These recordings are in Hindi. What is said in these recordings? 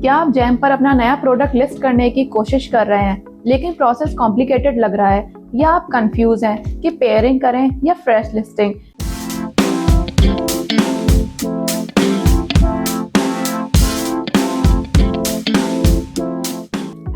क्या आप जैम पर अपना नया प्रोडक्ट लिस्ट करने की कोशिश कर रहे हैं लेकिन प्रोसेस कॉम्प्लिकेटेड लग रहा है, या आप कंफ्यूज हैं कि पेयरिंग करें या फ्रेश लिस्टिंग?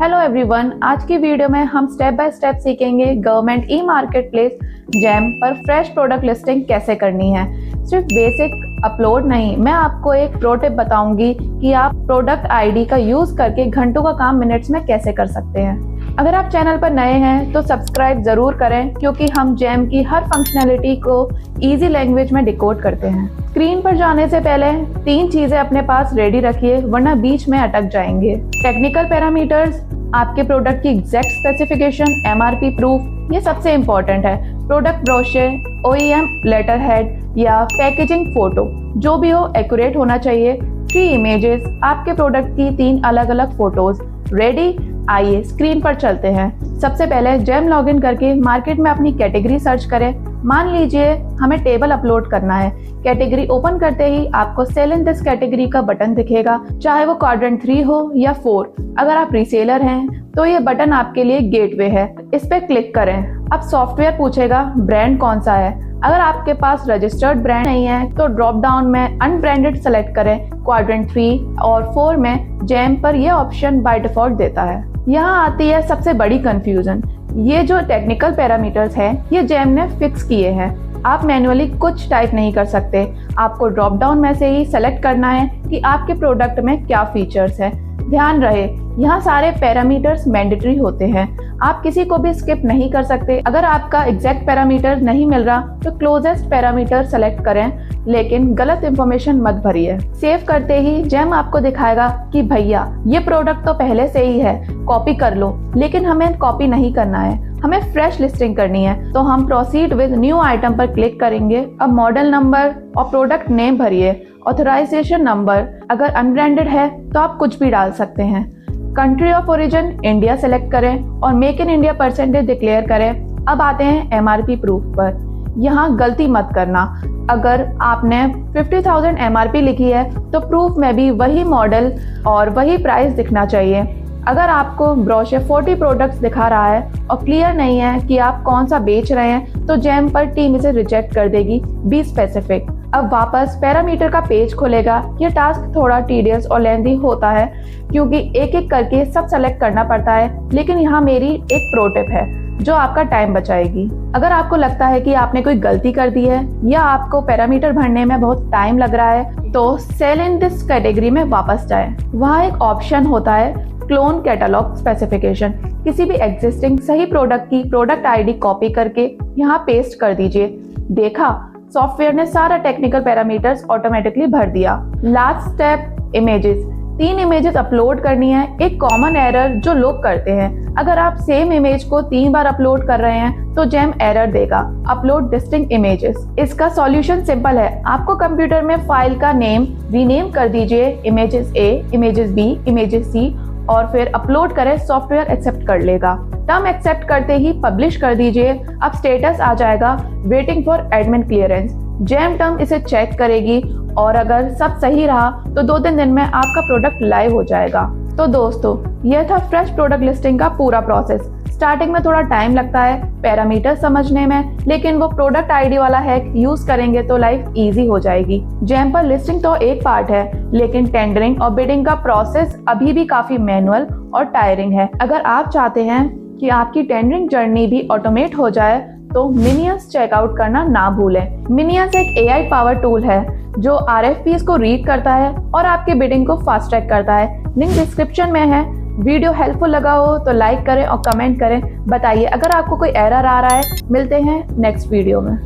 हेलो एवरीवन, आज की वीडियो में हम स्टेप बाय स्टेप सीखेंगे government e market place jam पर फ्रेश प्रोडक्ट लिस्टिंग कैसे करनी है। सिर्फ बेसिक अपलोड नहीं, मैं आपको एक प्रो टिप बताऊंगी कि आप प्रोडक्ट आईडी का यूज करके घंटों का काम मिनट्स में कैसे कर सकते हैं। अगर आप चैनल पर नए हैं तो सब्सक्राइब जरूर करें, क्योंकि हम जैम की हर फंक्शनैलिटी को इजी लैंग्वेज में डिकोड करते हैं। स्क्रीन पर जाने से पहले 3 चीजें अपने पास रेडी रखिए, वरना बीच में अटक जाएंगे। टेक्निकल पैरामीटर्स, आपके प्रोडक्ट की एग्जैक्ट स्पेसिफिकेशन, MRP प्रूफ, ये सबसे इम्पोर्टेंट है। Product brochure, OEM letter head या पैकेजिंग फोटो, जो भी हो एक्यूरेट होना चाहिए। 3 इमेजेस, आपके प्रोडक्ट की 3 अलग अलग फोटोज रेडी। आइए स्क्रीन पर चलते हैं। सबसे पहले जैम लॉगिन करके मार्केट में अपनी कैटेगरी सर्च करें। मान लीजिए हमें टेबल अपलोड करना है। कैटेगरी ओपन करते ही आपको सेल इन दिस कैटेगरी का बटन दिखेगा, चाहे वो क्वाड्रेंट 3 हो या 4। अगर आप रीसेलर हैं तो ये बटन आपके लिए गेटवे है, इस पे क्लिक करें। अब सॉफ्टवेयर पूछेगा ब्रांड कौन सा है। अगर आपके पास रजिस्टर्ड ब्रांड नहीं है तो ड्रॉप डाउन में अनब्रांडेड सेलेक्ट करें। क्वाड्रेंट 3 और 4 में जैम पर यह ऑप्शन बाय डिफॉल्ट देता है। यहाँ आती है सबसे बड़ी कंफ्यूजन। ये जो टेक्निकल पैरामीटर्स हैं ये जैम ने फिक्स किए हैं, आप मैन्युअली कुछ टाइप नहीं कर सकते। आपको ड्रॉप डाउन में से ही सेलेक्ट करना है कि आपके प्रोडक्ट में क्या फीचर्स है। ध्यान रहे, यहाँ सारे पैरामीटर्स मैंडेटरी होते हैं, आप किसी को भी स्किप नहीं कर सकते। अगर आपका एग्जैक्ट पैरामीटर नहीं मिल रहा तो क्लोजेस्ट पैरामीटर सेलेक्ट करें, लेकिन गलत इंफॉर्मेशन मत भरिए। सेव करते ही जैम आपको दिखाएगा कि भैया ये प्रोडक्ट तो पहले से ही है, कॉपी कर लो। लेकिन हमें कॉपी नहीं करना है, हमें फ्रेश लिस्टिंग करनी है। तो हम प्रोसीड विद न्यू आइटम पर क्लिक करेंगे। अब मॉडल नंबर और प्रोडक्ट नेम भरिए। ऑथराइजेशन नंबर, अगर अनब्रांडेड है तो आप कुछ भी डाल सकते हैं। Country of origin India select करें और make in India percentage declare करें। अब आते हैं MRP प्रूफ पर। यहाँ गलती मत करना, अगर आपने 50,000 MRP लिखी है तो प्रूफ में भी वही मॉडल और वही प्राइस दिखना चाहिए। अगर आपको ब्रोशर 40 प्रोडक्ट्स दिखा रहा है और क्लियर नहीं है कि आप कौन सा बेच रहे हैं तो जैम पर टीम इसे रिजेक्ट कर देगी। Be specific. अब वापस पैरामीटर का पेज खुलेगा। ये टास्क थोड़ा टीडियस और लेंथी होता है, क्योंकि एक एक करके सब सेलेक्ट करना पड़ता है, लेकिन यहाँ मेरी एक प्रो टिप है जो आपका टाइम बचाएगी। अगर आपको लगता है कि आपने कोई गलती कर दी है या आपको पैरामीटर भरने में बहुत टाइम लग रहा है तो सेल इन दिस कैटेगरी में वापस जाएं। वहाँ एक ऑप्शन होता है क्लोन कैटलॉग स्पेसिफिकेशन। किसी भी एग्जिस्टिंग सही प्रोडक्ट की प्रोडक्ट आईडी कॉपी करके यहाँ पेस्ट कर दीजिए। देखा, सॉफ्टवेयर ने सारा टेक्निकल पैरामीटर्स ऑटोमेटिकली भर दिया। Last step, images. 3 images upload करनी है। एक कॉमन एरर जो लोग करते हैं, अगर आप सेम इमेज को 3 बार अपलोड कर रहे हैं तो जैम एरर देगा, अपलोड डिस्टिंक्ट इमेजेस। इसका सॉल्यूशन सिंपल है, आपको कंप्यूटर में फाइल का नेम रीनेम कर दीजिए, images A, images B, images C, और फिर अपलोड करें। सॉफ्टवेयर एक्सेप्ट कर लेगा। टर्म एक्सेप्ट करते ही पब्लिश कर दीजिए। अब स्टेटस आ जाएगा waiting for admin clearance. Jam term इसे चेक करेगी और अगर सब सही रहा तो 2-3 दिन में आपका प्रोडक्ट लाइव हो जाएगा। तो दोस्तों, यह था फ्रेश प्रोडक्ट लिस्टिंग का पूरा प्रोसेस। स्टार्टिंग में थोड़ा टाइम लगता है पैरामीटर समझने में, लेकिन वो प्रोडक्ट आईडी वाला हैक यूज करेंगे तो लाइफ इजी हो जाएगी। जैम पर लिस्टिंग तो एक पार्ट है, लेकिन टेंडरिंग और बिडिंग का प्रोसेस अभी भी काफी मैनुअल और टायरिंग है। अगर आप चाहते हैं कि आपकी टेंडरिंग जर्नी भी ऑटोमेट हो जाए तो मिनियंस चेकआउट करना ना भूलें। मिनियंस एक AI पावर टूल है जो RFPs को रीड करता है और आपके बिडिंग को फास्ट ट्रैक करता है। लिंक डिस्क्रिप्शन में है। वीडियो हेल्पफुल लगा हो तो लाइक करें और कमेंट करें। बताइए अगर आपको कोई एरर आ रहा है। मिलते हैं नेक्स्ट वीडियो में।